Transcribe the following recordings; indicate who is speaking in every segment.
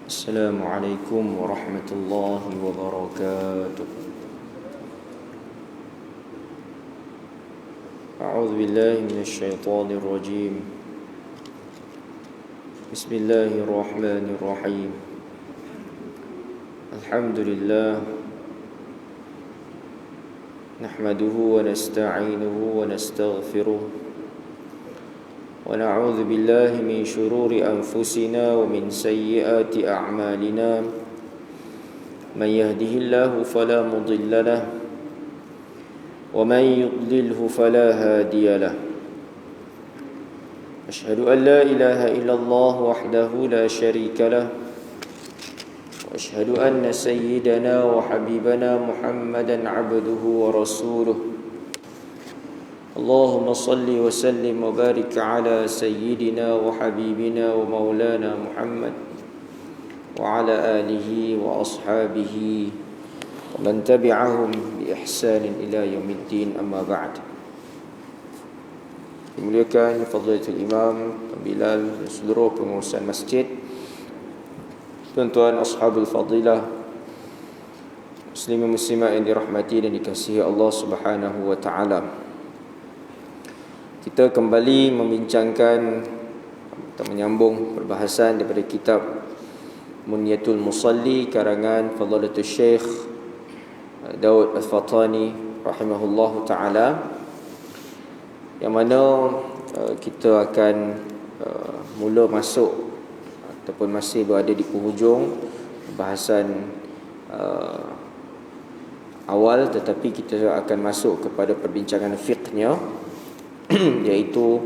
Speaker 1: السلام عليكم ورحمة الله وبركاته. أعوذ بالله من الشيطان الرجيم. بسم الله الرحمن الرحيم. الحمد لله نحمده ونستعينه ونستغفره ونعوذ بالله من شرور أنفسنا ومن سيئات أعمالنا. من يهده الله فلا مضل له ومن يضلله فلا هادي له. أشهد أن لا إله إلا الله وحده لا شريك له وأشهد أن سيدنا وحبيبنا محمدا عبده ورسوله. اللهم صل وسلم وبارك على سيدنا وحبيبنا ومولانا محمد وعلى آله وأصحابه ومن تبعهم بإحسان إلى يوم الدين. أما بعد. Dimuliakan Fadilatul Imam Bilal dan seluruh pengurusan masjid, tuan-tuan ashabul fadilah, muslimin muslimat yang dirahmati dan dikasihi Allah Subhanahu wa taala. Kita kembali membincangkan atau menyambung perbahasan daripada kitab Munyatul Musalli karangan Fadilatul Syekh Daud Al-Fatani rahimahullahu taala, yang mana kita akan mula masuk ataupun masih berada di penghujung bahasan awal, tetapi kita akan masuk kepada perbincangan fiqhnya, iaitu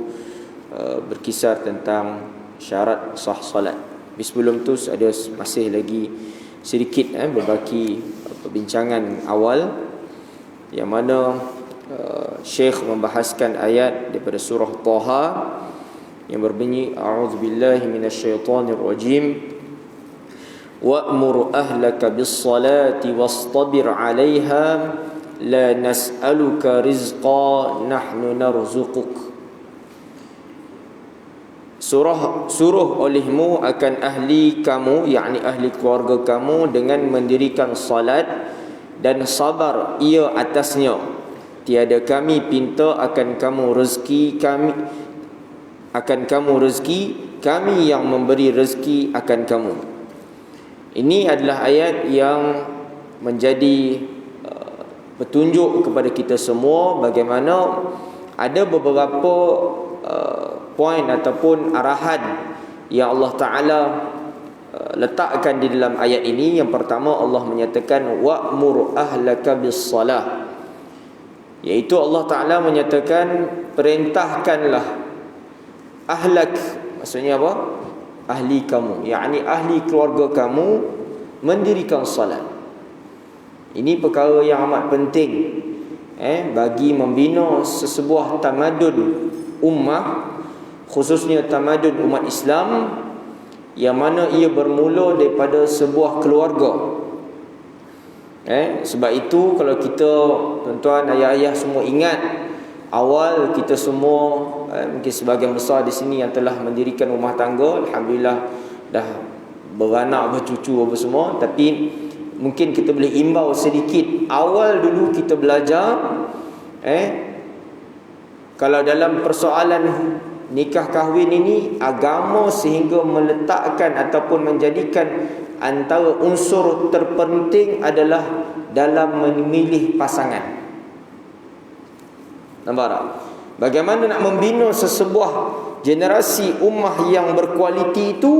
Speaker 1: berkisar tentang syarat sah salat. Tapi sebelum tu ada masih lagi sedikit berbaki perbincangan awal, yang mana Syekh membahaskan ayat daripada surah Taha yang berbunyi a'udzubillahi minasyaitonirrajim wa'mur ahlaka bis-salati wastabir 'alaiha la nas'aluka rizqa nahnu narzuquk. Suruh olehmu akan ahli kamu, yakni ahli keluarga kamu, dengan mendirikan salat dan sabar ia atasnya. Tiada kami pinta akan kamu rezeki, kami yang memberi rezeki akan kamu. Ini adalah ayat yang menjadi petunjuk kepada kita semua bagaimana ada beberapa poin ataupun arahan yang Allah Ta'ala letakkan di dalam ayat ini. Yang pertama, Allah menyatakan wa'mur ahlaka bis-salah, iaitu Allah Ta'ala menyatakan perintahkanlah ahlak, maksudnya apa? Ahli kamu, yakni ahli keluarga kamu mendirikan salat. Ini perkara yang amat penting bagi membina sesebuah tamadun ummah, khususnya tamadun umat Islam, yang mana ia bermula daripada sebuah keluarga. Sebab itu kalau kita, tuan-tuan, ayah-ayah semua ingat, awal kita semua mungkin sebahagian besar di sini yang telah mendirikan rumah tangga, alhamdulillah dah beranak, bercucu apa semua, tapi mungkin kita boleh imbau sedikit. Awal dulu kita belajar kalau dalam persoalan nikah kahwin ini, agama sehingga meletakkan ataupun menjadikan antara unsur terpenting adalah dalam memilih pasangan. Nampak tak? Bagaimana nak membina sesebuah generasi ummah yang berkualiti itu,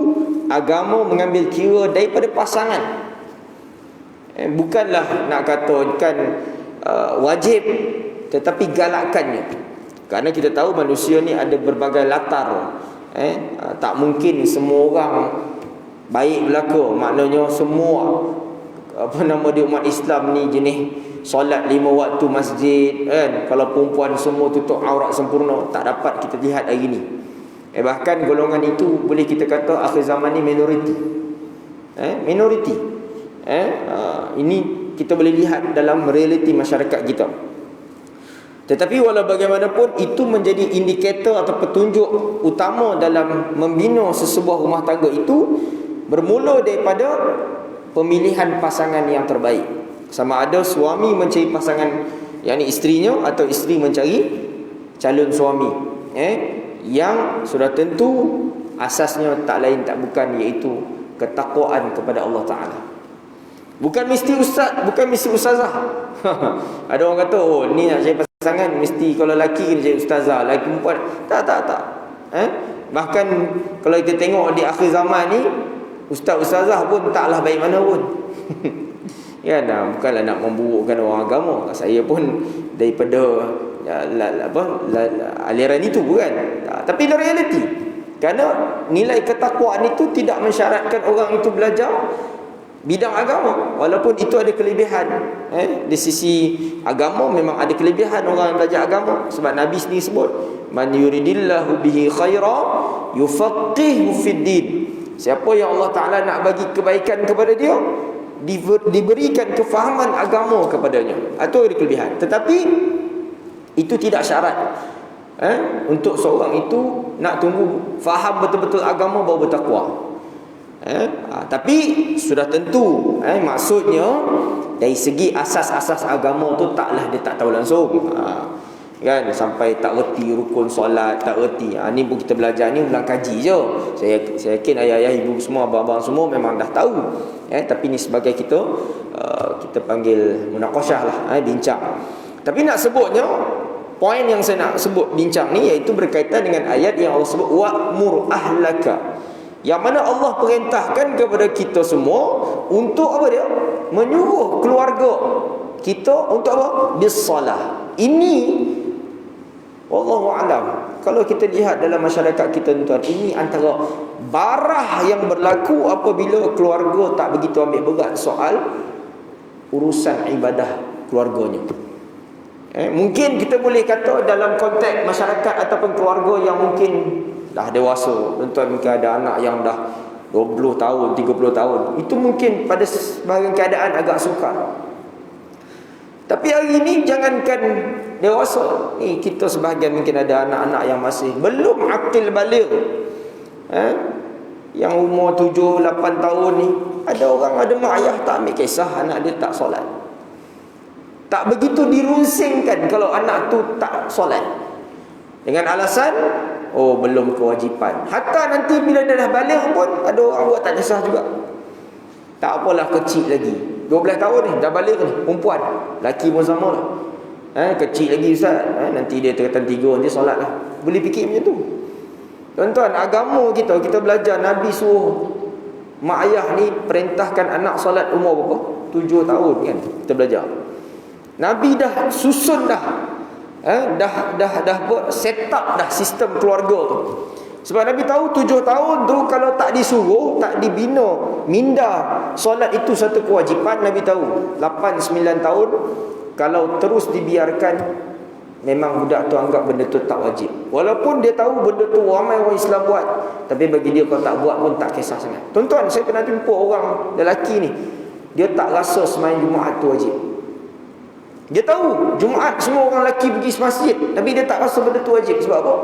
Speaker 1: agama mengambil kira daripada pasangan. Bukanlah nak katakan wajib, tetapi galakannya. Kerana kita tahu manusia ni ada berbagai latar. Tak mungkin semua orang baik belaka. Maknanya semua umat Islam ni jenis solat 5 waktu masjid, kalau perempuan semua tutup aurat sempurna, tak dapat kita lihat hari ni. Bahkan golongan itu boleh kita kata akhir zaman ni minoriti. Ini kita boleh lihat dalam realiti masyarakat kita. Tetapi walau bagaimanapun, itu menjadi indikator atau petunjuk utama dalam membina sesebuah rumah tangga itu. bermula daripada pemilihan pasangan yang terbaik. Sama ada suami mencari pasangan, yakni isterinya, atau isteri mencari calon suami, yang sudah tentu asasnya tak lain tak bukan, iaitu ketakwaan kepada Allah Ta'ala. Bukan mesti ustaz, bukan mesti ustazah. Ada orang kata, oh ni nak cari pasangan mesti kalau lelaki kena cari ustazah, lelaki perempuan. Tak. Bahkan kalau kita tengok di akhir zaman ni, ustaz-ustazah pun taklah baik mana pun. Ya, bukanlah nak memburukkan orang agama. Saya pun daripada aliran itu, bukan. Tapi itu realiti. Kerana nilai ketakwaan itu tidak mensyaratkan orang itu belajar bidang agama, walaupun itu ada kelebihan. Di sisi agama memang ada kelebihan orang yang belajar agama, sebab Nabi sendiri sebut, man yuridillahu bihi khaira yufaqihu fid din. Siapa yang Allah Ta'ala nak bagi kebaikan kepada dia, diberikan kefahaman agama kepadanya. Itu ada kelebihan. Tetapi itu tidak syarat untuk seorang itu nak tunggu faham betul-betul agama baru bertakwa. Tapi sudah tentu, maksudnya dari segi asas-asas agama tu taklah dia tak tahu langsung, kan, sampai tak reti rukun solat, tak reti. Ni pun kita belajar ni ulang kaji je. Saya yakin ayah-ayah, ibu semua, abang-abang semua memang dah tahu. Tapi ni sebagai kita panggil munaqasyah lah, bincang. Tapi nak sebutnya, poin yang saya nak sebut bincang ni, iaitu berkaitan dengan ayat yang Allah sebut wa'mur ahlaka, yang mana Allah perintahkan kepada kita semua untuk apa dia? Menyuruh keluarga kita untuk apa? Bis-salah. Ini wallahu a'lam, kalau kita lihat dalam masyarakat kita tuan, ini antara barah yang berlaku apabila keluarga tak begitu ambil berat soal urusan ibadah keluarganya. Mungkin kita boleh kata dalam konteks masyarakat ataupun keluarga yang mungkin dah dewasa, tuan-tuan, mungkin ada anak yang dah 20 tahun, 30 tahun, itu mungkin pada sebahagian keadaan agak sukar. Tapi hari ini jangankan dewasa, ni kita sebahagian mungkin ada anak-anak yang masih belum akil baligh, yang umur 7-8 tahun ni, ada orang, ada mak ayah tak ambil kisah anak dia tak solat. Tak begitu dirunsingkan kalau anak tu tak solat, dengan alasan belum kewajipan. Hatta nanti bila dia dah balik pun ada orang buat tak kisah juga. Tak apalah, kecil lagi, 12 tahun ni, dah balik ni, perempuan, lelaki pun sama lah. Kecil lagi ustaz, nanti dia tingkatan 3 nanti solat lah. Boleh fikir macam tu. Tuan-tuan, agama kita belajar, Nabi suruh mak ayah ni perintahkan anak solat umur berapa? 7 tahun kan, kita belajar. Nabi dah susun dah set up dah sistem keluarga tu. Sebab Nabi tahu 7 tahun tu kalau tak disuruh, tak dibina minda solat itu satu kewajipan. Nabi tahu 8-9 tahun kalau terus dibiarkan, memang budak tu anggap benda tu tak wajib. Walaupun dia tahu benda tu ramai orang Islam buat, tapi bagi dia kalau tak buat pun tak kisah sangat. Tuan-tuan, saya pernah jumpa orang lelaki ni, dia tak rasa sembahyang Jumaat tu wajib. Dia tahu Jumaat semua orang lelaki pergi masjid, tapi dia tak rasa benda tu wajib. Sebab apa?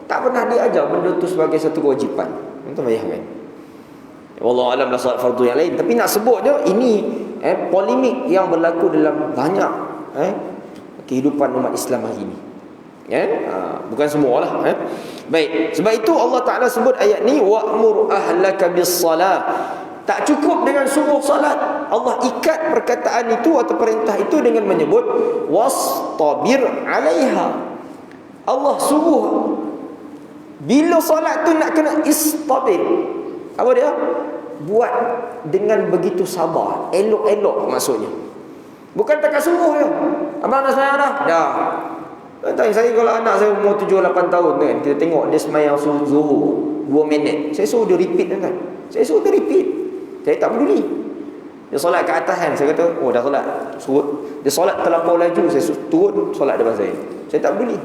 Speaker 1: Tak pernah dia ajar benda tu sebagai satu kewajipan. Tuan-tuan bayangkan. Wallahu alam lah solat fardu yang lain. Tapi nak sebutnya ini polemik yang berlaku dalam banyak kehidupan umat Islam hari ini. Bukan semualah. Baik, sebab itu Allah Ta'ala sebut ayat ni wa'mur ahlaka bis-salah. Tak cukup dengan suruh salat, Allah ikat perkataan itu atau perintah itu dengan menyebut wastabir 'alaiha. Allah suruh bila salat tu nak kena istabir. Apa dia? Buat dengan begitu sabar, elok-elok maksudnya. Bukan takat suruh je. Abang dah sembahyang dah? Dah. Tanya saya, kalau anak saya umur 7-8 tahun kan, kita tengok dia sembahyang zuhur 2 minit, saya suruh dia repeat kan. Saya suruh dia repeat. Saya tak peduli. Dia solat ke atas kan, saya kata, dah solat. Suruh dia solat terlampau laju, saya turun solat depan saya. Saya tak peduli.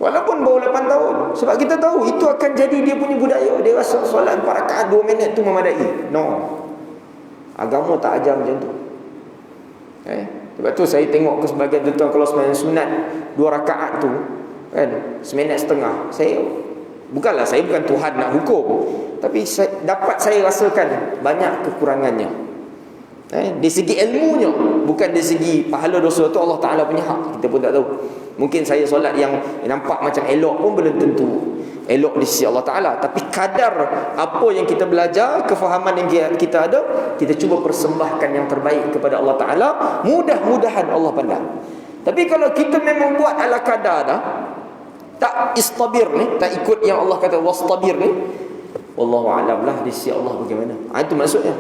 Speaker 1: Walaupun baru 8 tahun. Sebab kita tahu itu akan jadi dia punya budaya. Dia rasa solat 4 rakaat 2 minit tu memadai. No. Agama tak ajar macam tu. Sebab tu saya tengok ke sebagian tuan kalau sembahyang sunat 2 rakaat tu kan, 1.5 minit, saya Bukanlah saya bukan Tuhan nak hukum, tapi dapat saya rasakan banyak kekurangannya. Dari segi ilmunya, bukan dari segi pahala dosa tu Allah Ta'ala punya hak, kita pun tak tahu. Mungkin saya solat yang nampak macam elok pun belum tentu elok di sisi Allah Ta'ala. Tapi kadar apa yang kita belajar, kefahaman yang kita ada, kita cuba persembahkan yang terbaik kepada Allah Ta'ala. Mudah-mudahan Allah pandang. Tapi kalau kita memang buat ala kadar dah, tak istabir ni, tak ikut yang Allah kata wastabir ni, wallahu a'lam lah di sisi Allah bagaimana. Itu maksudnya.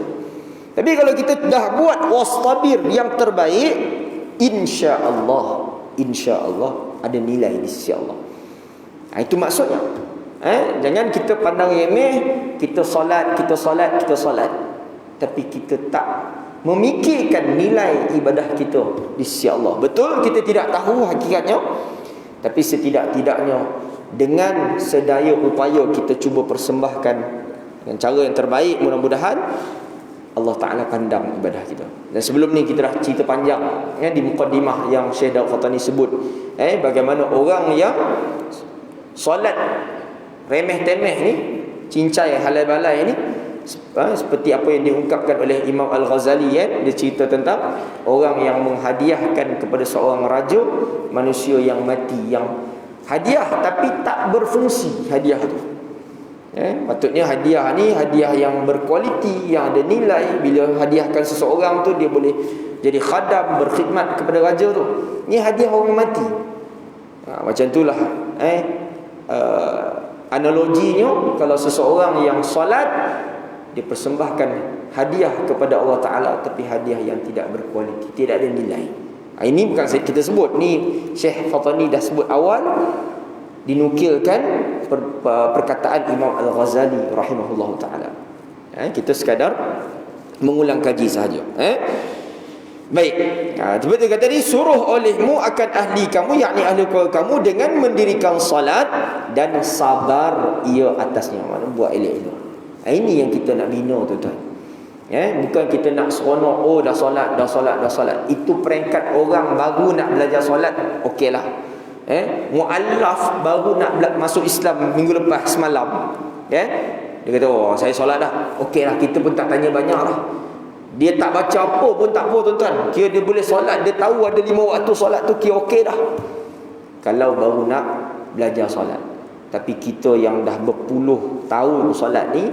Speaker 1: Tapi kalau kita dah buat wastabir yang terbaik, insya-Allah ada nilai di sisi Allah. Itu maksudnya. Jangan kita pandang remeh, kita solat, tapi kita tak memikirkan nilai ibadah kita di sisi Allah. Betul kita tidak tahu hakikatnya, tapi setidak-tidaknya dengan sedaya upaya kita cuba persembahkan dengan cara yang terbaik, mudah-mudahan Allah Ta'ala pandang ibadah kita. Dan sebelum ni kita dah cerita panjang di muqaddimah yang Syekh Daud Fatani sebut, bagaimana orang yang solat remeh-temeh ni, cincai halal balai ni, seperti apa yang diungkapkan oleh Imam Al-Ghazali, dia cerita tentang orang yang menghadiahkan kepada seorang raja manusia yang mati, yang hadiah tapi tak berfungsi hadiah tu. Patutnya hadiah ni hadiah yang berkualiti, yang ada nilai. Bila hadiahkan seseorang tu, dia boleh jadi khadam, berkhidmat kepada raja tu. Ni hadiah orang mati. Macam itulah analoginya, kalau seseorang yang solat, dia persembahkan hadiah kepada Allah Ta'ala, tapi hadiah yang tidak berkualiti, tidak ada nilai. Ini bukan kita sebut, ni Syekh Fatani dah sebut awal, dinukilkan perkataan Imam Al-Ghazali rahimahullah ta'ala. Kita sekadar mengulang kaji sahaja. Baik. Seperti kata tadi, suruh olehmu akan ahli kamu, yakni ahli keluarga kamu, dengan mendirikan salat dan sabar ia atasnya. Mana buat elok-elok. Ini yang kita nak bina, tuan-tuan. Bukan kita nak seronok, dah solat. Itu peringkat orang baru nak belajar solat, okeylah. Mu'allaf baru nak masuk Islam minggu lepas semalam, dia kata, saya solat dah, okeylah, kita pun tak tanya banyak lah. Dia tak baca apa pun tak apa, tuan-tuan. Kira dia boleh solat, dia tahu ada 5 waktu solat tu, kira okey dah. Kalau baru nak belajar solat. Tapi kita yang dah berpuluh tahun solat ni,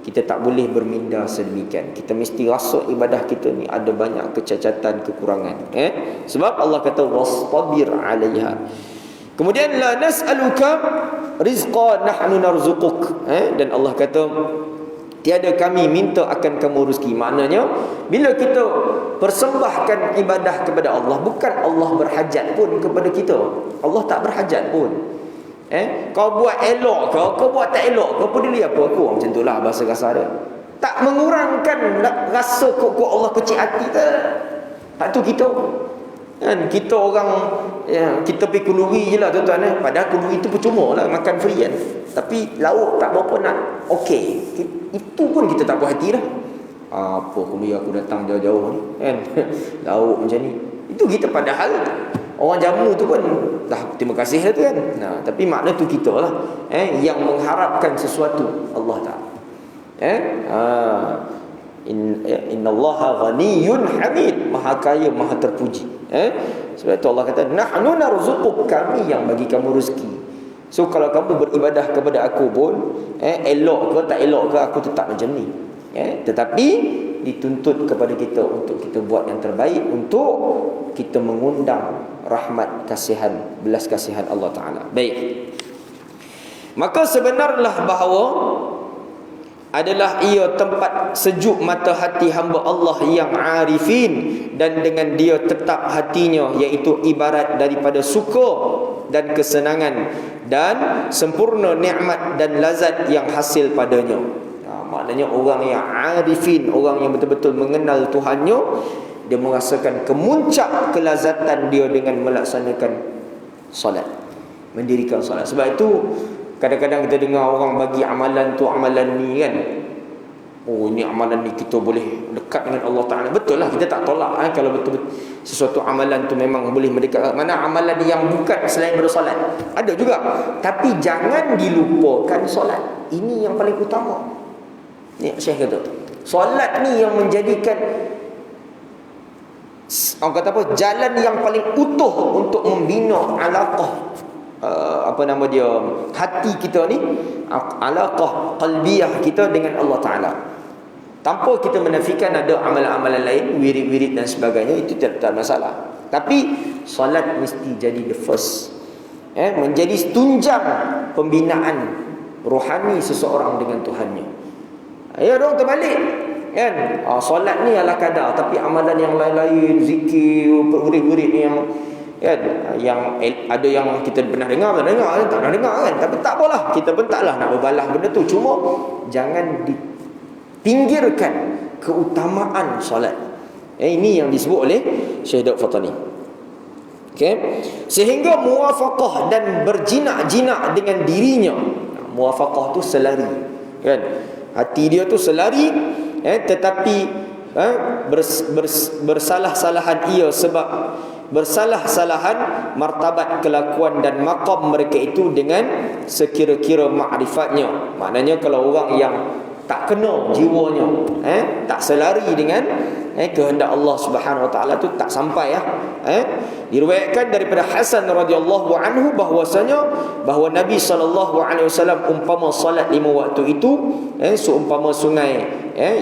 Speaker 1: kita tak boleh berminda sedemikian. Kita mesti rasa ibadah kita ni ada banyak kecacatan, kekurangan. Sebab Allah kata wastabir 'alaiha. Kemudian la nas'aluka rizqa nahnu narzuquk. Dan Allah kata tiada kami minta akan kamu rezeki. Maknanya bila kita persembahkan ibadah kepada Allah, bukan Allah berhajat pun kepada kita. Allah tak berhajat pun. Kau buat elok kau buat tak elok, kau peduli apa aku? Macam itulah bahasa kasar dia. Tak mengurangkan rasa kok Allah kecil hati tak. Tak tu kita. Kan kita orang kita pergi kuluri je lah, tuan-tuan. Padahal kuluri itu percuma lah, makan free kan. Tapi lauk tak berapa nak. Okey, itu pun kita tak puas hati dah. Apa kuluri aku datang jauh-jauh ni kan. Lauk macam ni. Itu kita, padahal orang jamu tu pun dah terima kasih lah tu kan. Tapi makna tu kita lah yang mengharapkan sesuatu Allah Ta'ala. Innallaha ghaniyun hamid, maha kaya, maha terpuji. Sebab itu Allah kata nahnu narzuquk, kami yang bagi kamu rezeki. So kalau kamu beribadah kepada aku pun elok ke tak elok ke, aku tetap macam ni. Tetapi dituntut kepada kita untuk kita buat yang terbaik, untuk kita mengundang rahmat, kasihan, belas kasihan Allah Ta'ala. Baik. Maka sebenarlah bahawa adalah ia tempat sejuk mata hati hamba Allah yang arifin, dan dengan dia tetap hatinya, iaitu ibarat daripada suka dan kesenangan dan sempurna nikmat dan lazat yang hasil padanya. Maknanya orang yang arifin, orang yang betul-betul mengenal Tuhannya, dia merasakan kemuncak kelazatan dia dengan melaksanakan solat, mendirikan solat. Sebab itu kadang-kadang kita dengar orang bagi amalan tu, amalan ni kan, Oh, ini amalan ni kita boleh dekat dengan Allah Ta'ala. Betul lah, kita tak tolak kalau betul-betul sesuatu amalan tu memang boleh mendekat. Mana amalan yang bukan selain bersolat, ada juga. Tapi jangan dilupakan solat. Ini yang paling utama. Ni Syekh kata, solat ni yang menjadikan, orang kata apa, jalan yang paling utuh untuk membina alaqah, apa nama dia, hati kita ni, alaqah qalbiyah kita dengan Allah Ta'ala. Tanpa kita menafikan ada amalan-amalan lain, wirid-wirid dan sebagainya, itu tak masalah. Tapi solat mesti jadi the first, menjadi tunjang pembinaan rohani seseorang dengan Tuhannya. Ya, dong terbalik kan. Solat ni ala kadar, tapi amalan yang lain-lain, zikir, wirid-wirid ni yang kan, yang ada yang kita pernah dengar, tak pernah dengar kan. Tapi tak apalah, kita pun taklah nak berbalas benda tu. Cuma jangan dipinggirkan keutamaan solat. Ini yang disebut oleh Syekh Daud Fatani. Okay? Sehingga muwafaqah dan berjinak-jinak dengan dirinya. Muwafaqah tu selari kan. Hati dia tu selari, tetapi bersalah-salahan ia sebab bersalah-salahan martabat kelakuan dan maqam mereka itu dengan sekira-kira ma'rifatnya. Maknanya kalau orang yang tak kena jiwanya, tak selari dengan kehendak Allah Subhanahu Wa Taala tu, tak sampai diriwayatkan daripada Hasan radhiyallahu anhu bahawa Nabi sallallahu alaihi wasallam umpama salat 5 waktu itu seumpama sungai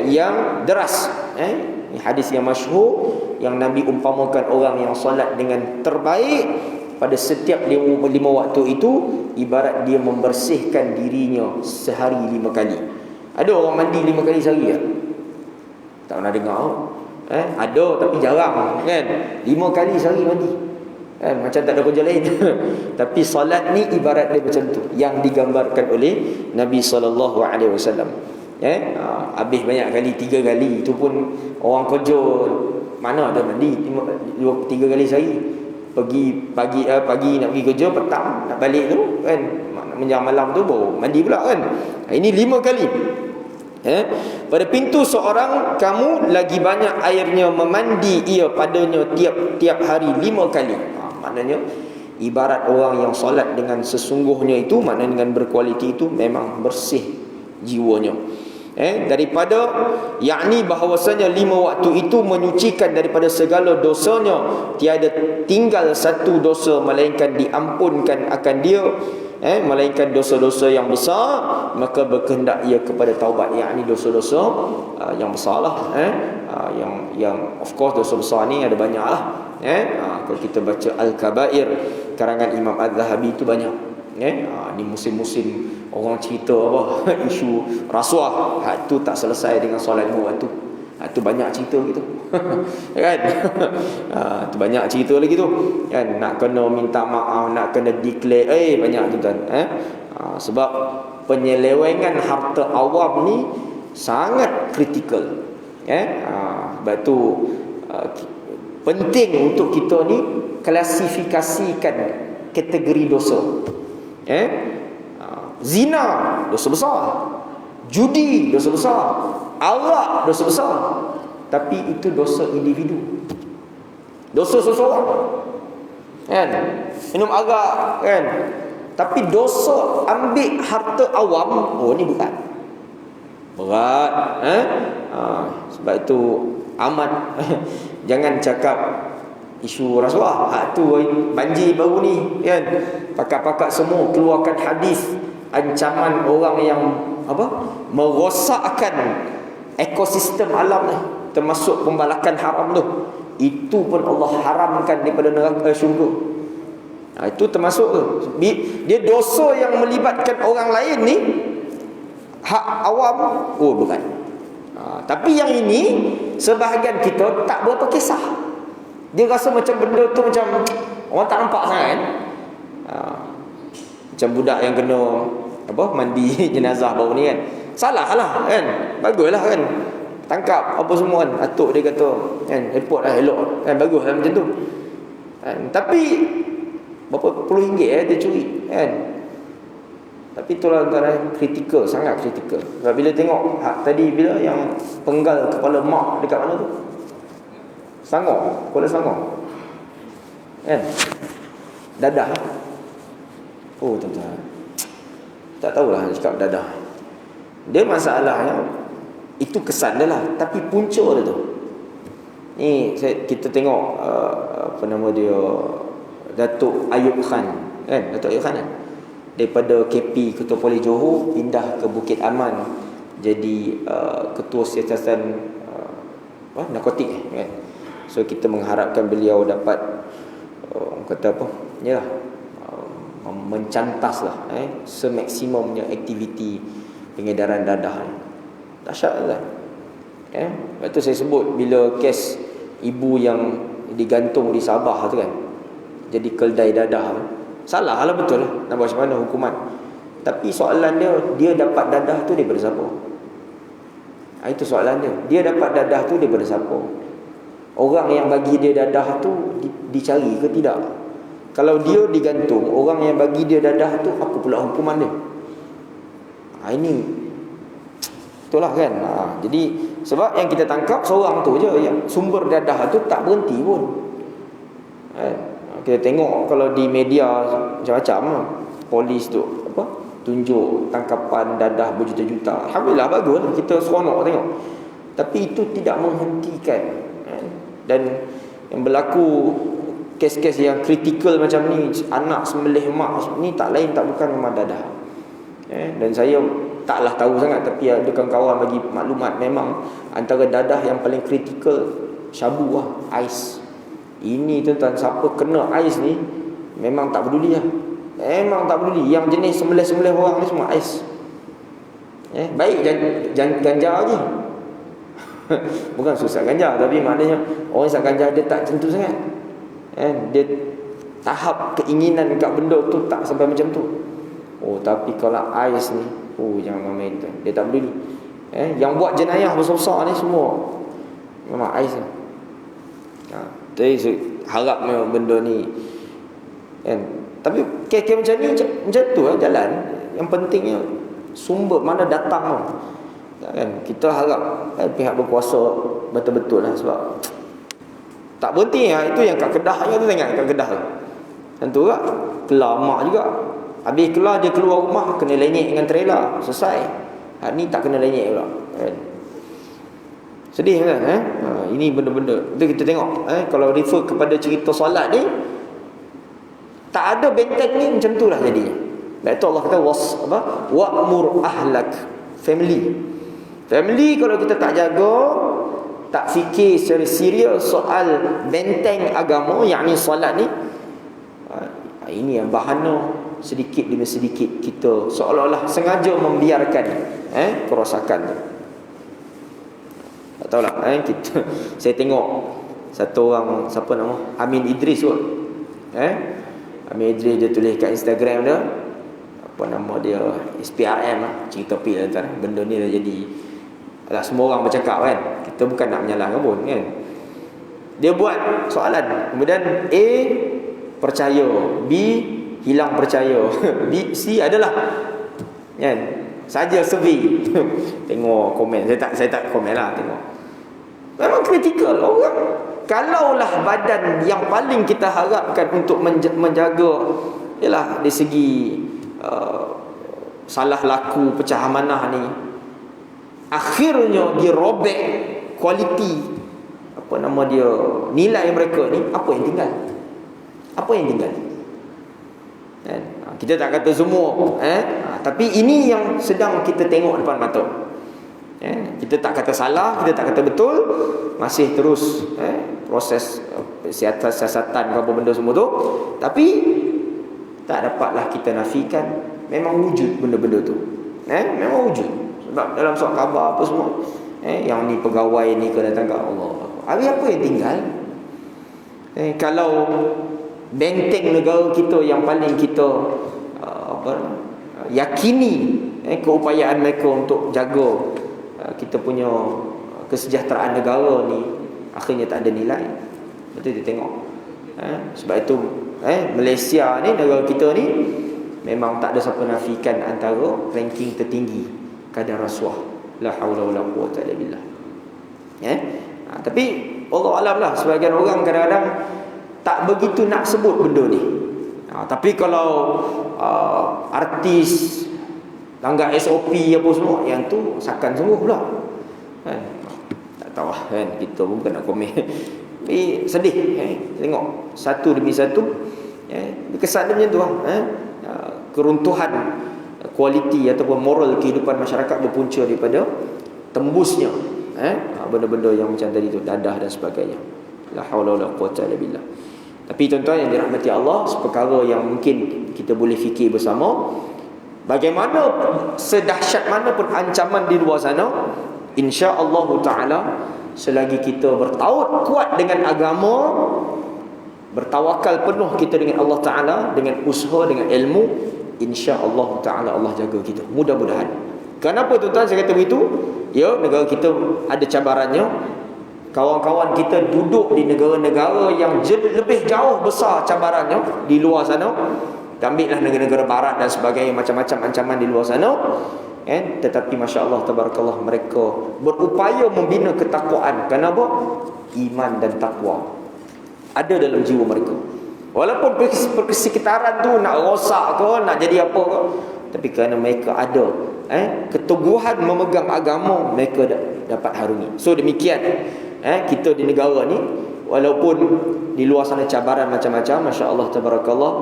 Speaker 1: yang deras. Ini hadis yang masyhur yang Nabi umpamakan orang yang solat dengan terbaik pada setiap 5 waktu itu ibarat dia membersihkan dirinya sehari 5 kali. Ada orang mandi 5 kali sehari tak? Tak pernah dengar. Ada tapi jarang kan. 5 kali sehari mandi. Macam tak ada kerja lain. Tapi solat ni ibarat dia macam tu, yang digambarkan oleh Nabi sallallahu alaihi wasallam. Habis banyak kali, 3 kali itu pun orang kerja mana ada mandi 3 kali sehari. Pagi nak pergi kerja, petang nak balik tu kan, menjelang malam tu baru mandi pula kan. Ini 5 kali. Pada pintu seorang kamu lagi banyak airnya memandi ia padanya tiap hari 5 kali. Maknanya ibarat orang yang solat dengan sesungguhnya itu, maknanya dengan berkualiti itu, memang bersih jiwanya. Daripada yakni bahawasanya 5 waktu itu menyucikan daripada segala dosanya, tiada tinggal satu dosa melainkan diampunkan akan dia, melainkan dosa-dosa yang besar, maka berkehendak ia kepada taubat. Yakni dosa-dosa yang besar lah, yang of course dosa besar ni ada banyak lah. Kalau kita baca Al-Kabair karangan Imam Az-Zahabi itu banyak. Ni musim-musim orang cerita apa isu rasuah, tu tak selesai dengan solat 5 waktu. Tu banyak cerita gitu. Kan? Tu banyak cerita lagi tu. Kan, nak kena minta maaf, nak kena declare, banyak tu kan. Sebab penyelewengan harta awam ni sangat kritikal. Sebab tu penting untuk kita ni klasifikasikan kategori dosa. Zina dosa besar, judi dosa besar, arak dosa besar. Tapi itu dosa individu, dosa seseorang kan. Minum arak kan. Tapi dosa ambil harta awam, ni berat. Sebab itu amat jangan cakap isu rasuah. Tu banjir baru ni kan, pakar-pakar semua keluarkan hadis ancaman orang yang merosakkan ekosistem alam ni, termasuk pembalakan haram tu. Itu pun Allah haramkan daripada neraka syurga. Itu termasuk tu. Dia dosa yang melibatkan orang lain ni, hak awam, berat. Tapi yang ini sebahagian kita tak berapa kisah. Dia rasa macam benda tu macam orang tak nampak sangat kan. Macam budak yang kena mandi jenazah baru ni kan. Salah lah kan. Baguslah kan. Tangkap apa semua kan. Atuk dia kata kan, report lah elok kan, baguslah macam tu kan. Tapi berapa puluh ringgit dia curi kan. Tapi itulah antara kritikal, sangat kritikal. Sebab bila tengok tadi bila yang penggal kepala mak dekat mana tu? Selangor, Kuala Selangor. Kan? Dadah. Oh tuan-tuan, tak tahulah nak cakap dadah. Dia masalahnya itu kesan dia lah, tapi punca dia tu. Ni kita tengok apa nama dia, Datuk Ayub Khan, kan? Datuk Ayub Khan kan? Daripada KP Ketua Polis Johor pindah ke Bukit Aman jadi Ketua Siasatan narkotik, kan? So kita mengharapkan beliau dapat kata apa? Yalah, mencantas lah semaksimumnya aktiviti pengedaran dadah ni. Dahsyat lah. Lepas tu saya sebut bila kes ibu yang digantung di Sabah tu kan, jadi keldai dadah tu. Salah lah, betul lah. Nak buat macam mana hukuman. Tapi soalan dia dapat dadah tu daripada siapa? Itu soalan dia. Dia dapat dadah tu daripada siapa? Orang yang bagi dia dadah tu dicari ke tidak? Kalau dia digantung, orang yang bagi dia dadah tu, apa pula hukuman dia? Ini itulah kan. Jadi sebab yang kita tangkap seorang tu je, yang sumber dadah tu tak berhenti pun. Kita tengok kalau di media macam-macam lah, polis tu tunjuk tangkapan dadah berjuta-juta. Alhamdulillah, bagus, kita seronok tengok. Tapi itu tidak menghentikan. Dan yang berlaku kes-kes yang kritikal macam ni, anak sembelih mak ni, tak lain tak bukan memang dadah. Dan saya taklah tahu sangat, tapi ada kawan-kawan bagi maklumat, memang antara dadah yang paling kritikal syabu lah, ais. Ini tuan-tuan, siapa kena ais ni memang tak peduli lah. Memang tak peduli. Yang jenis sembelih-sembelih orang ni semua ais. Baik ganja je. Bukan susah ganja, tapi maknanya orang isap ganja dia tak tentu sangat. Dia tahap keinginan kat benda tu tak sampai macam tu. Tapi kalau ais ni, jangan main tu. Dia tak peduli. Yang buat jenayah besar-besar ni semua memang ais lah. Jadi harap memang benda ni kan. Tapi kes-kes macam ni macam tu lah jalan. Yang pentingnya sumber mana datang kan. Kita harap pihak berkuasa betul-betul lah, sebab tak berhenti lah. Itu yang kat Kedah tu, tengok kat Kedah tu. Tentu tak kelar mak juga. Habis kelar dia keluar rumah kena lenyek dengan trailer, selesai. Ni tak kena lenyek pula kan. Sedih kan? Ini benda-benda itu kita tengok. Kalau refer kepada cerita solat ni, tak ada benteng ni macam tu lah jadinya. Itu Allah kata wa'mur ahlak. Family kalau kita tak jaga, tak fikir secara serius soal benteng agama, yakni solat ni, ini yang bahana sedikit demi sedikit kita seolah-olah sengaja membiarkan kerosakan tu. Tak tahulah saya tengok satu orang, siapa nama, Amin Idris kot. Amin Idris dia tulis kat Instagram dia, apa nama dia, SPRM lah, cerita pil lah. Benda ni dah jadi semua orang bercakap kan. Kita bukan nak menyalahkan pun kan. Dia buat soalan, kemudian A percaya, B hilang percaya, B, C adalah kan, saja survey. Tengok komen, saya tak komen lah. Tengok memang kritikal orang. Kalaulah badan yang paling kita harapkan untuk menjaga ialah dari segi salah laku, pecah amanah ni, akhirnya dirobek kualiti, apa nama dia, nilai mereka ni, apa yang tinggal? Apa yang tinggal? Kita tak kata semua, tapi ini yang sedang kita tengok depan mata. Kita tak kata salah, kita tak kata betul, masih terus proses siasatan apa benda semua tu, tapi tak dapatlah kita nafikan memang wujud benda-benda tu. Memang wujud. Sebab dalam surat khabar apa semua, yang ni pegawai ni kena tangkap Allah. Habis apa yang tinggal? Kalau benteng negara kita yang paling kita yakini keupayaan mereka untuk jaga kita punya kesejahteraan negara ni, akhirnya tak ada nilai. Betul kita tengok. Sebab itu Malaysia ni, negara kita ni memang tak ada siapa nafikan antara ranking tertinggi kadar rasuah. La haula wala quwwata illa billah. Tapi Allah alam lah, sebagian orang kadang-kadang tak begitu nak sebut benda ni. Tapi kalau artis langgar SOP apa semua, yang tu sakan sungguh pula kan. Tak tahu lah kan, kita pun bukan nak komen. Tapi sedih tengok satu demi satu kesan dia macam tu lah. Keruntuhan kualiti ataupun moral kehidupan masyarakat berpunca daripada tembusnya benda-benda yang macam tadi tu, dadah dan sebagainya. La haula wala quwwata illa billah. Tapi tuan-tuan yang dirahmati Allah, perkara yang mungkin kita boleh fikir bersama, bagaimana sedahsyat mana pun ancaman di luar sana, insya-Allah taala selagi kita bertaut kuat dengan agama, bertawakal penuh kita dengan Allah taala, dengan usaha, dengan ilmu, insya-Allah taala Allah jaga kita. Mudah-mudahan. Kenapa tuan-tuan saya kata begitu? Ya, negara kita ada cabarannya. Kawan-kawan kita duduk di negara-negara yang lebih jauh besar cabarannya di luar sana. Ambillah negara-negara barat dan sebagainya, macam-macam ancaman di luar sana. Tetapi masya-Allah tabarakallah, mereka berupaya membina ketakwaan. Kenapa? Iman dan takwa ada dalam jiwa mereka. Walaupun persekitaran tu nak rosak ke, nak jadi apa ke, tapi kerana mereka ada keteguhan memegang agama, mereka dapat harungi. So demikian kita di negara ni, walaupun di luar sana cabaran macam-macam, masya-Allah tabarakallah,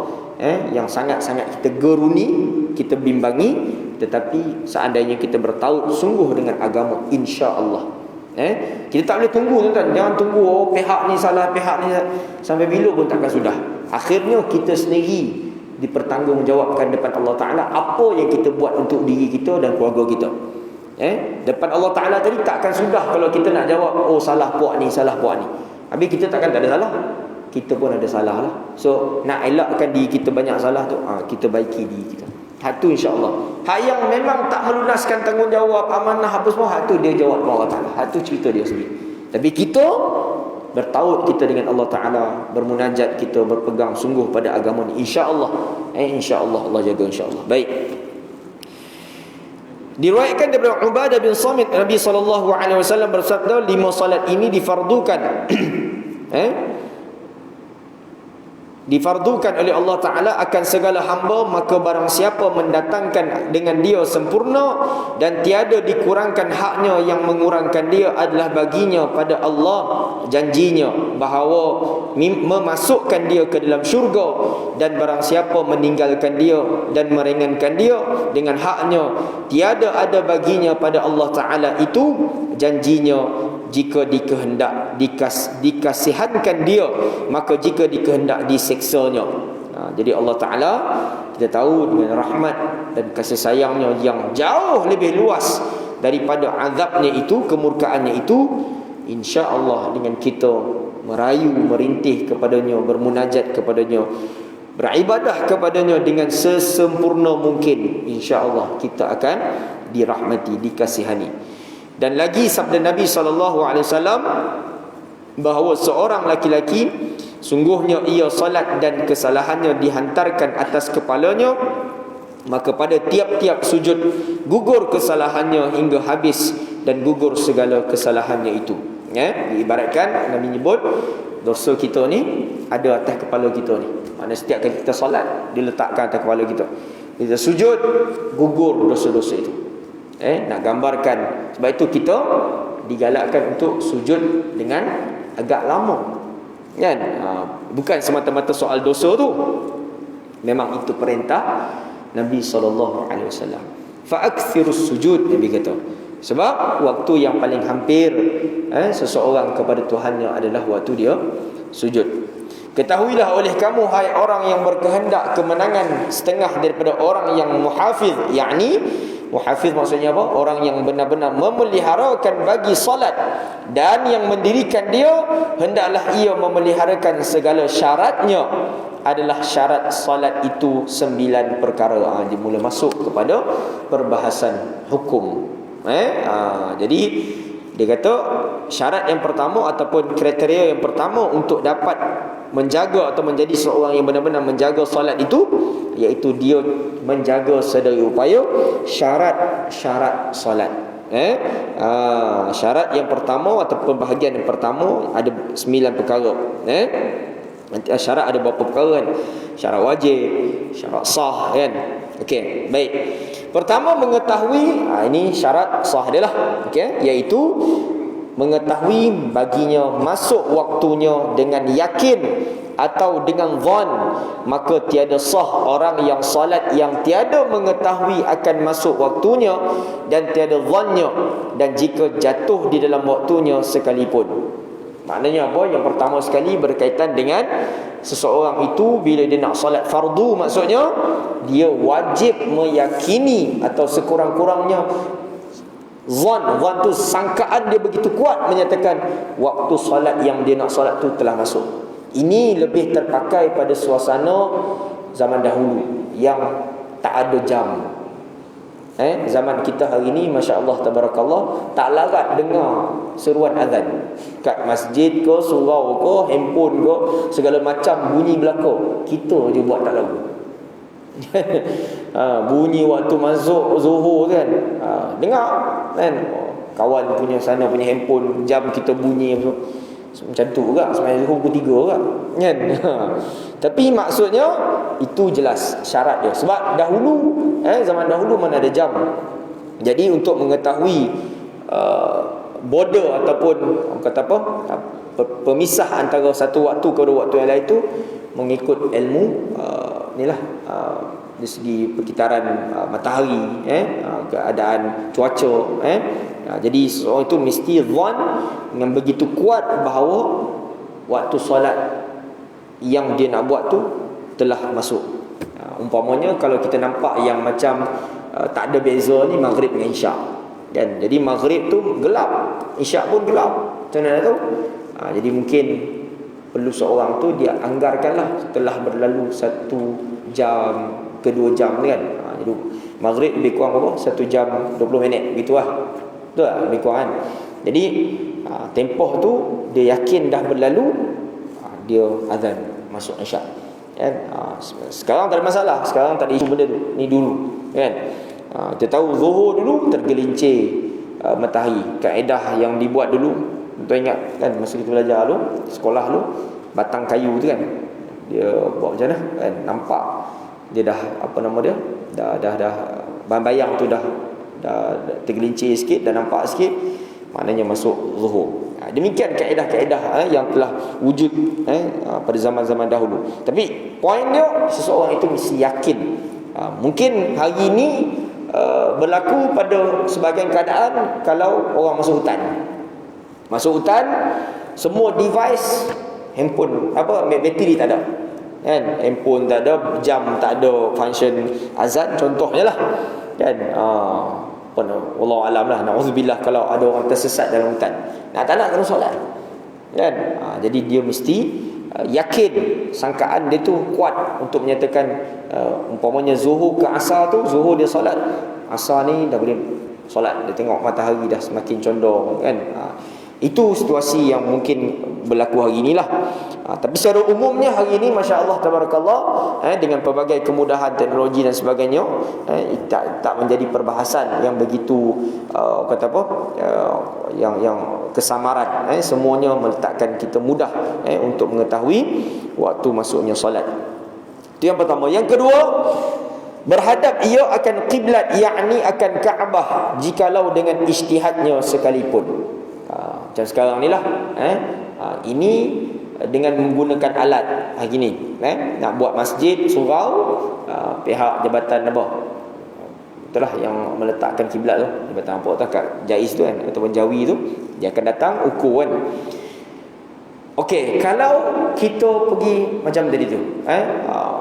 Speaker 1: yang sangat-sangat kita geruni, kita bimbangi, tetapi seandainya kita bertaut sungguh dengan agama, insya-Allah kita tak boleh tunggu tuan-tuan. Jangan tunggu pihak ni salah, pihak ni sampai bila pun takkan sudah. Akhirnya kita sendiri dipertanggungjawabkan depan Allah Ta'ala apa yang kita buat untuk diri kita dan keluarga kita. Depan Allah Ta'ala tadi takkan sudah kalau kita nak jawab, oh salah puak ni, salah puak ni. Habis kita takkan tak ada salah. Kita pun ada salah lah. So nak elakkan diri kita banyak salah tu, kita baiki diri kita. Hak tu insya-Allah. Hak yang memang tak melunaskan tanggungjawab, amanah apa semua, hak tu dia jawab dengan Allah Ta'ala. Hak tu cerita dia sendiri. Tapi kita bertaut kita dengan Allah Ta'ala, bermunajat kita, berpegang sungguh pada agama ni, insya-Allah. Insya-Allah Allah jaga, insya-Allah. Baik. Diriwayatkan daripada Ubadah bin Samit, Nabi SAW bersabda, 5 salat ini difardukan difardukan oleh Allah Ta'ala akan segala hamba, maka barang siapa mendatangkan dengan dia sempurna dan tiada dikurangkan haknya, yang mengurangkan dia adalah baginya pada Allah janjinya bahawa memasukkan dia ke dalam syurga, dan barang siapa meninggalkan dia dan meringankan dia dengan haknya, tiada ada baginya pada Allah Ta'ala itu janjinya, jika dikehendak dikasihankan dia, maka jika dikehendak diseksanya. Jadi Allah Ta'ala, kita tahu dengan rahmat dan kasih sayangnya yang jauh lebih luas daripada azabnya itu, kemurkaannya itu, insya-Allah dengan kita merayu, merintih kepadanya, bermunajat kepadanya, beribadah kepadanya dengan sesempurna mungkin, insya-Allah kita akan dirahmati, dikasihani. Dan lagi sabda Nabi SAW bahawa seorang laki-laki sungguhnya ia salat dan kesalahannya dihantarkan atas kepalanya, maka pada tiap-tiap sujud gugur kesalahannya hingga habis dan gugur segala kesalahannya itu. Diibaratkan Nabi nyebut dosa kita ni ada atas kepala kita ni. Maksudnya setiap kali kita salat diletakkan atas kepala kita. Kita sujud gugur dosa-dosa itu. Nak gambarkan, sebab itu kita digalakkan untuk sujud dengan agak lama, kan? Bukan semata-mata soal dosa tu, memang itu perintah Nabi SAW. Fa'akthirus sujud, Nabi kata, sebab waktu yang paling hampir seseorang kepada Tuhannya adalah waktu dia sujud. Ketahuilah oleh kamu, hai orang yang berkehendak kemenangan setengah daripada orang yang muhafiz, yakni muhafiz maksudnya apa? Orang yang benar-benar memeliharakan bagi salat, dan yang mendirikan dia hendaklah ia memeliharakan segala syaratnya. Adalah syarat salat itu 9 perkara. Dia mula masuk kepada perbahasan hukum. Jadi dia kata syarat yang pertama ataupun kriteria yang pertama untuk dapat menjaga atau menjadi seorang yang benar-benar menjaga salat itu iaitu dia menjaga sedaya upaya syarat-syarat solat. Syarat yang pertama atau pembahagian yang pertama ada 9 perkara. Syarat ada berapa perkara kan? Syarat wajib, syarat sah kan. Okey, baik. Pertama mengetahui, ini syarat sah dia lah. Okey, iaitu mengetahui baginya masuk waktunya dengan yakin atau dengan zon, maka tiada sah orang yang salat yang tiada mengetahui akan masuk waktunya dan tiada zonnya, dan jika jatuh di dalam waktunya sekalipun. Maknanya apa? Yang pertama sekali berkaitan dengan seseorang itu bila dia nak solat fardu, maksudnya dia wajib meyakini atau sekurang-kurangnya zon tu sangkaan dia begitu kuat menyatakan waktu solat yang dia nak solat tu telah masuk. Ini lebih terpakai pada suasana zaman dahulu yang tak ada jam. Zaman kita hari ini, masya-Allah tabarakallah, tak larat dengar seruan azan kat masjid ke, surau ke, handphone ke, segala macam bunyi belaka. Kita je buat tak lagu. Bunyi waktu masuk zuhur kan, dengar kan, kawan punya sana punya handphone, jam kita bunyi macam tu juga sebenarnya zuhur pukul 3 kan. Tapi maksudnya itu jelas syarat dia. Sebab dahulu zaman dahulu mana ada jam. Jadi untuk mengetahui border ataupun kata apa, pemisah antara satu waktu ke dua waktu yang lain tu mengikut ilmu inilah dari segi perkitaran matahari, keadaan cuaca, jadi seorang itu mesti zon yang begitu kuat bahawa waktu solat yang dia nak buat tu telah masuk. Umpamanya kalau kita nampak yang macam tak ada beza ni maghrib dengan isyak kan. Jadi maghrib tu gelap, isyak pun gelap. Macam mana tahu? Jadi mungkin perlu seorang tu dia anggarkanlah telah berlalu 1 jam ke 2 jam kan. Jadi maghrib lebih kurang berapa? 1 jam 20 minit begitulah. Betul tak? Lebih kurang kan. Jadi tempoh tu dia yakin dah berlalu, dia azan masuk isyak kan. Sekarang tak ada masalah, sekarang tak ada isu benda tu. Ni dulu kan. Kita tahu zuhur dulu tergelincir matahari. Kaedah yang dibuat dulu, tuan ingat kan masa kita belajar dulu, sekolah dulu, batang kayu tu kan, dia buat macam mana kan, nampak dia dah apa nama dia, dah bayang tu dah tergelincir sikit, dah nampak sikit, maknanya masuk zuhur. Demikian kaedah-kaedah yang telah wujud pada zaman-zaman dahulu. Tapi poin dia, seseorang itu mesti yakin. Mungkin hari ini berlaku pada sebahagian keadaan kalau orang masuk hutan. Masuk hutan, semua device, handphone bateri tak ada kan, handphone tak ada, jam tak ada function azan contohnya lah kan. Allah alam lah, na'udzubillah kalau ada orang tersesat dalam hutan, tak nak kena solat kan. Jadi dia mesti yakin, sangkaan dia tu kuat untuk menyatakan umpamanya zuhur ke asar tu, zuhur dia solat, asar ni dah boleh solat, dia tengok matahari dah semakin condong kan. Itu situasi yang mungkin berlaku hari inilah. Tapi secara umumnya hari ini masya-Allah tabarakallah, dengan pelbagai kemudahan teknologi dan sebagainya, tak menjadi perbahasan yang begitu kata apa, yang kesamaran. Semuanya meletakkan kita mudah untuk mengetahui waktu masuknya solat. Itu yang pertama. Yang kedua, berhadap ia akan kiblat, yakni akan Kaabah, jikalau dengan ijtihadnya sekalipun. Macam sekarang ni lah, ini dengan menggunakan alat hari ni, nak buat masjid, surau, pihak jabatan apa, itulah yang meletakkan kiblat tu, jabatan apa tak kat Jais tu kan, ataupun Jawi tu, dia akan datang ukur kan. Okey, kalau kita pergi macam tadi tu,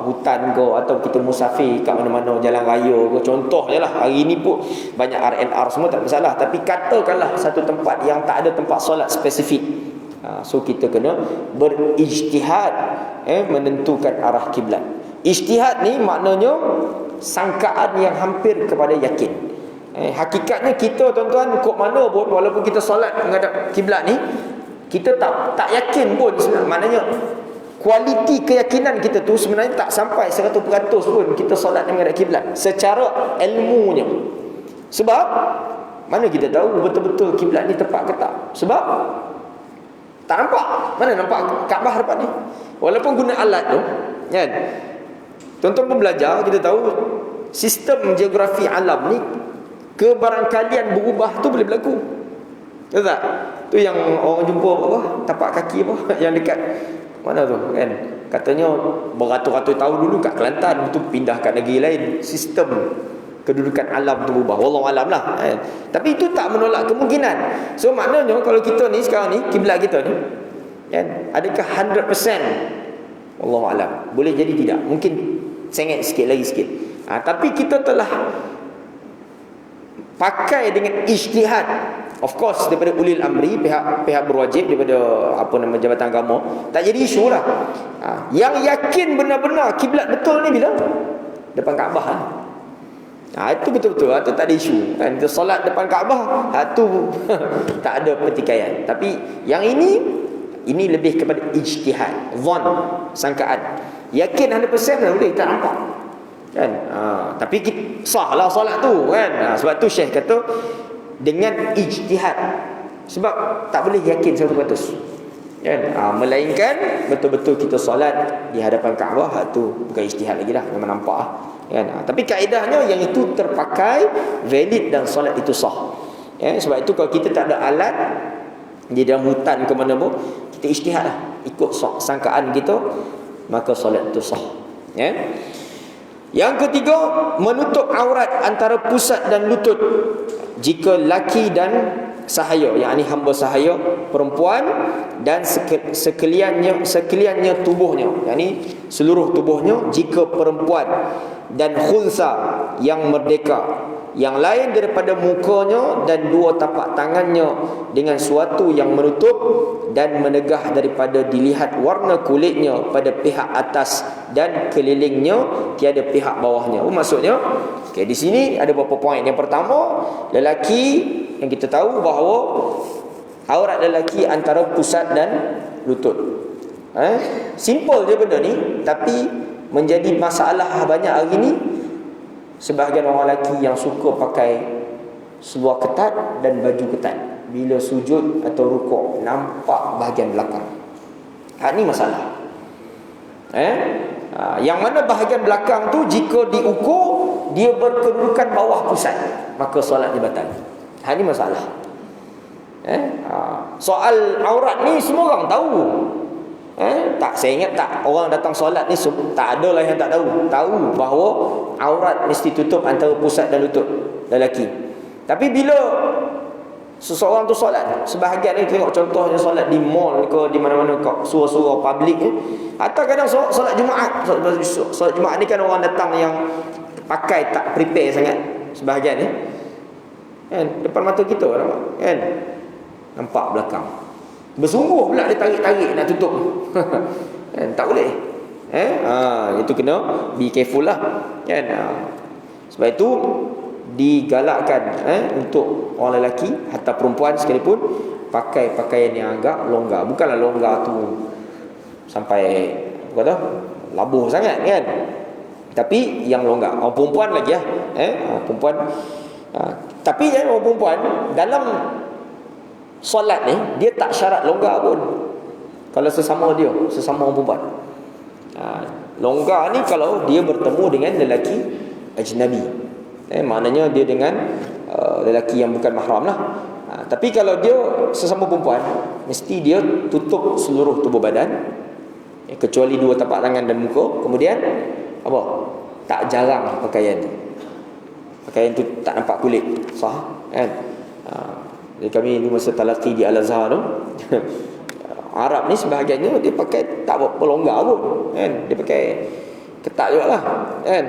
Speaker 1: hutan ke, atau kita musafir kat mana-mana jalan raya ke, contohnya lah, hari ni pun banyak R&R semua, tak masalah. Tapi katakanlah satu tempat yang tak ada tempat solat spesifik, so kita kena berijtihad menentukan arah kiblat. Ijtihad ni maknanya sangkaan yang hampir kepada yakin. Hakikatnya kita tuan-tuan kok mana pun, walaupun kita solat menghadap kiblat ni, kita tak yakin pun sebenarnya. Maknanya kualiti keyakinan kita tu sebenarnya tak sampai 100% pun kita solat menghadap kiblat secara ilmunya. Sebab mana kita tahu betul-betul kiblat ni tepat ke tak? Sebab tak nampak. Mana nampak Kaabah depan ni? Walaupun guna alat tu, kan? Tuan-tuan pun belajar, kita tahu sistem geografi alam ni kebarangkalian berubah tu boleh berlaku. Betul tak? Tu yang orang jumpa apa? Tapak kaki apa? Yang dekat mana tu, kan? Katanya beratus-ratus tahun dulu kat Kelantan, tu pindah kat negeri lain. Sistem kedudukan alam tu berubah. Wallahu alam lah, kan? Tapi itu tak menolak kemungkinan. So maknanya kalau kita ni sekarang ni kiblat kita ni, kan, adakah 100%? Wallahu alam. Boleh jadi tidak. Mungkin sengit sikit lagi sikit. Tapi kita telah pakai dengan ijtihad, of course daripada ulil amri, pihak berwajib, daripada jabatan agama, tak jadi isu lah. Yang yakin benar-benar kiblat betul ni bila depan Kaabah. Itu betul-betul, itu tak ada isu, kan? Kita solat depan Kaabah, itu tak ada pertikaian. Tapi yang ini lebih kepada ijtihad, zon, sangkaan. Yakin 100% dah boleh, tak nampak, kan? Tapi sahlah solat tu, kan? Sebab tu Syekh kata dengan ijtihad, sebab tak boleh yakin 100%, kan? Melainkan betul-betul kita solat di hadapan Kaabah, tu bukan ijtihad lagi dah, memang nampak lah, kan? Tapi kaedahnya yang itu terpakai, valid, dan solat itu sah, ya? Sebab itu kalau kita tak ada alat di dalam hutan ke mana pun, kita ijtihad lah, ikut sangkaan kita, maka solat itu sah, ya? Yang ketiga, menutup aurat antara pusat dan lutut jika laki dan sahaya, yakni hamba sahaya perempuan, dan sekaliannya tubuhnya, yakni seluruh tubuhnya jika perempuan, dan khunsa yang merdeka, yang lain daripada mukanya dan dua tapak tangannya dengan suatu yang menutup dan menegah daripada dilihat warna kulitnya pada pihak atas dan kelilingnya tiada pihak bawahnya. Maksudnya, di sini ada beberapa poin. Yang pertama, lelaki, yang kita tahu bahawa aurat lelaki antara pusat dan lutut. Simple je benda ni, tapi menjadi masalah banyak hari ni. Sebahagian orang lelaki yang suka pakai seluar ketat dan baju ketat, bila sujud atau rukuk nampak bahagian belakang. Ini masalah. Yang mana bahagian belakang tu jika diukur dia berkedudukan bawah pusat, maka solat dia batal. Ini masalah. Soal aurat ni semua orang tahu. Tak, saya ingat tak, orang datang solat ni tak ada lah yang tak tahu. Tahu bahawa aurat mesti tutup antara pusat dan lutut lelaki. Tapi bila seseorang tu solat, sebahagian ni tengok contohnya solat di mall ke di mana-mana kat surau-surau public ni, atau kadang solat Jumaat. Solat Jumaat ni kan orang datang yang pakai tak prepare sangat, sebahagian ni, kan, depan mata kita nampak, kan, nampak belakang. Bersungguh pula dia tarik-tarik nak tutup. Kan, tak boleh. Itu kena be careful lah, kan. Sebab itu digalakkan untuk orang lelaki atau perempuan sekalipun pakai pakaian yang agak longgar. Bukanlah longgar tu sampai apa kata labuh sangat, kan, tapi yang longgar. Orang perempuan lagi perempuan. Tapi orang perempuan dalam solat ni dia tak syarat longgar pun. Kalau sesama orang perempuan, longgar ni kalau dia bertemu dengan lelaki ajnabi, maknanya dia dengan lelaki yang bukan mahram lah. Tapi kalau dia sesama perempuan, mesti dia tutup seluruh tubuh badan, kecuali dua tapak tangan dan muka. Kemudian apa? Tak jarang pakaian tu tak nampak kulit, sah, kan? Jadi kami ni masa talaqi di Al-Azhar tu, Arab ni sebahagiannya dia pakai tak berapa longgar pun, kan? Dia pakai ketat jugalah, kan?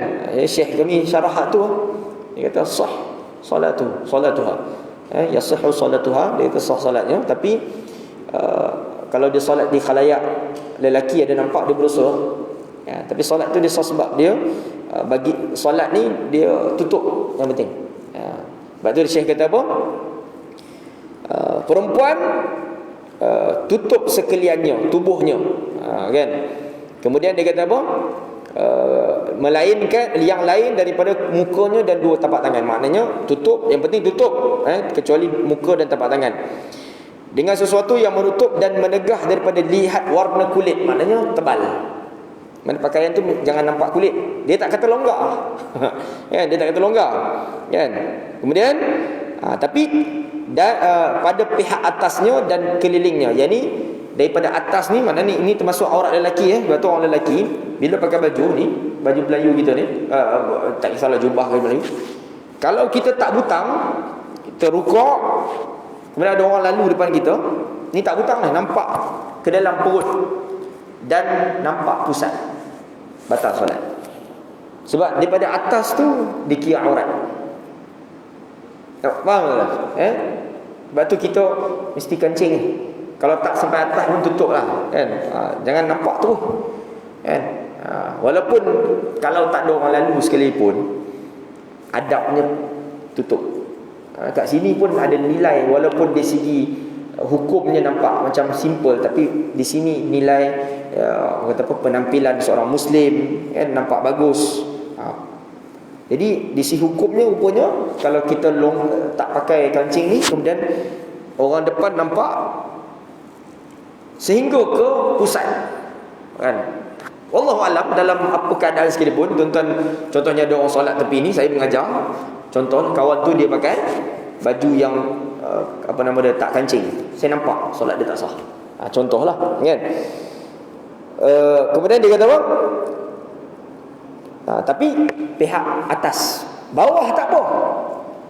Speaker 1: Syekh kami syarah tu, dia kata sah salatuha, yasihhu salatuha, dia kata sah salatnya. Tapi kalau dia solat di khalayak lelaki ada nampak, dia berdosa. Tapi solat tu dia sah sebab dia bagi solat ni dia tutup yang penting. Sebab tu Syekh kata apa? Perempuan tutup sekaliannya tubuhnya, kan? Kemudian dia kata apa? Melainkan yang lain daripada mukanya dan dua tapak tangan. Maknanya tutup, yang penting tutup, kecuali muka dan tapak tangan, dengan sesuatu yang menutup dan menegah daripada lihat warna kulit. Maknanya tebal. Mana pakaian tu jangan nampak kulit. Dia tak kata longgar. Kan, dia tak kata longgar. Kan? Kemudian tapi pada pihak atasnya dan kelilingnya. Yang ni daripada atas ni, mana ni, ini termasuk aurat lelaki. Sebab tu orang lelaki bila pakai baju ni, baju Melayu kita ni, tak kisahlah jubah ke Melayu, kalau kita tak butang, kita rukuk, kemudian ada orang lalu depan kita, ni tak butang ni, nampak ke dalam perut dan nampak pusat, batal solat. Sebab daripada atas tu dikira aurat. Faham tak? Sebab tu kita mesti kencing ni. Kalau tak sampai atas pun tutup lah, kan? Jangan nampak tu, kan? Walaupun kalau tak ada orang lalu sekalipun, adabnya tutup. Kat sini pun ada nilai, walaupun dari segi hukumnya nampak macam simple, tapi di sini nilai kata apa, penampilan seorang Muslim, kan, nampak bagus. Jadi di sisi hukumnya rupanya kalau kita tak pakai kancing ni, kemudian orang depan nampak sehingga ke pusat, kan? Wallahu alam dalam apa keadaan sekalipun. Tuan-tuan, contohnya ada orang solat tepi ni, saya mengajar contoh kawan tu dia pakai baju yang tak kancing, saya nampak solat dia tak sah. Contohlah, kan? Kemudian dia kata apa? Tapi pihak atas, bawah tak apa.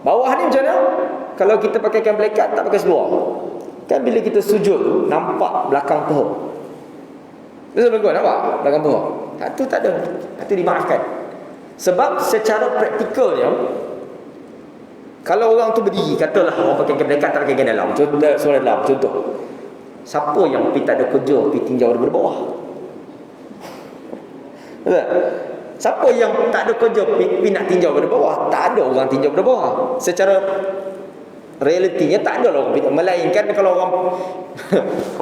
Speaker 1: Bawah ni macam mana? Kalau kita pakaikan belekat, tak pakai seluar, kan bila kita sujud nampak belakang paha. Betul bagus, nampak belakang paha. Itu tak ada. Itu dimaafkan. Sebab secara praktikalnya, kalau orang tu berdiri, katalah orang pakai belekat tak pakai kain dalam, contoh solat dalam, contoh. Siapa yang pergi tak ada kerja, pergi tinjau daripada bawah? Betul? Siapa yang tak ada kerja pergi nak tinjau daripada bawah? Tak ada orang tinjau daripada bawah. Secara realitinya tak ada lah orang pindah. Melainkan kalau orang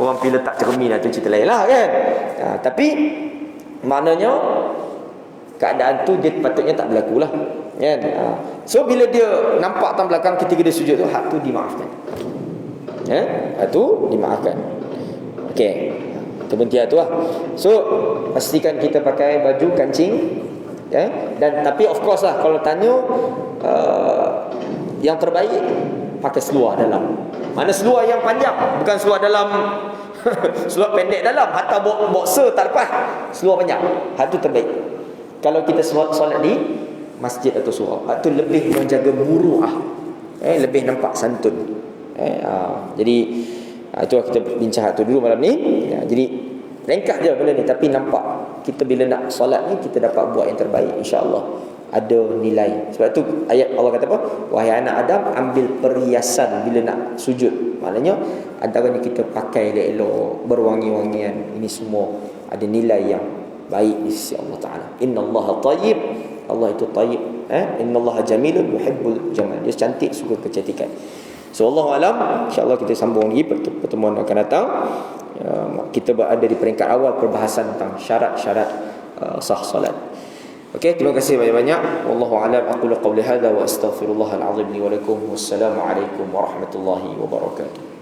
Speaker 1: orang pilih tak cermin tu cerita lain lah, kan? Tapi maknanya keadaan tu dia patutnya tak berlaku lah, kan? So bila dia nampak tang belakang ketika dia sujud tu, hak tu dimaafkan. Hak tu dimaafkan. Okey, kepentingan tu lah. So pastikan kita pakai baju kancing, dan tapi of course lah, kalau tanya yang terbaik pakai seluar dalam. Mana seluar yang panjang, bukan seluar dalam seluar pendek dalam, hatta boxer tak lepas, seluar panjang. Hak tu terbaik. Kalau kita solat di masjid atau surau, hak tu lebih menjaga muruah, lebih nampak santun. Jadi itulah kita bincang hak tu dulu malam ni. Jadi ringkas je benda ni, tapi nampak kita bila nak solat ni kita dapat buat yang terbaik, insya-Allah ada nilai. Sebab tu ayat Allah kata apa? Wahai anak Adam, ambil perhiasan bila nak sujud. Maknanya antaranya kita pakai elok-elok, berwangi-wangian. Ini semua ada nilai yang baik di sisi Allah Taala. Innallaha thayyib, Allah itu thayyib. Innallaha jamilun yuhibbul jamal. Dia cantik, suka kecantikan. So Allah alam, insya-Allah kita sambung lagi pertemuan akan datang. Kita berada di peringkat awal perbahasan tentang syarat-syarat sah solat. Okey, terima kasih banyak-banyak. Wallahu a'lam. Aqulu qawli hadza wa astaghfirullahal azim li wa lakum. Wassalamu alaikum warahmatullahi wabarakatuh.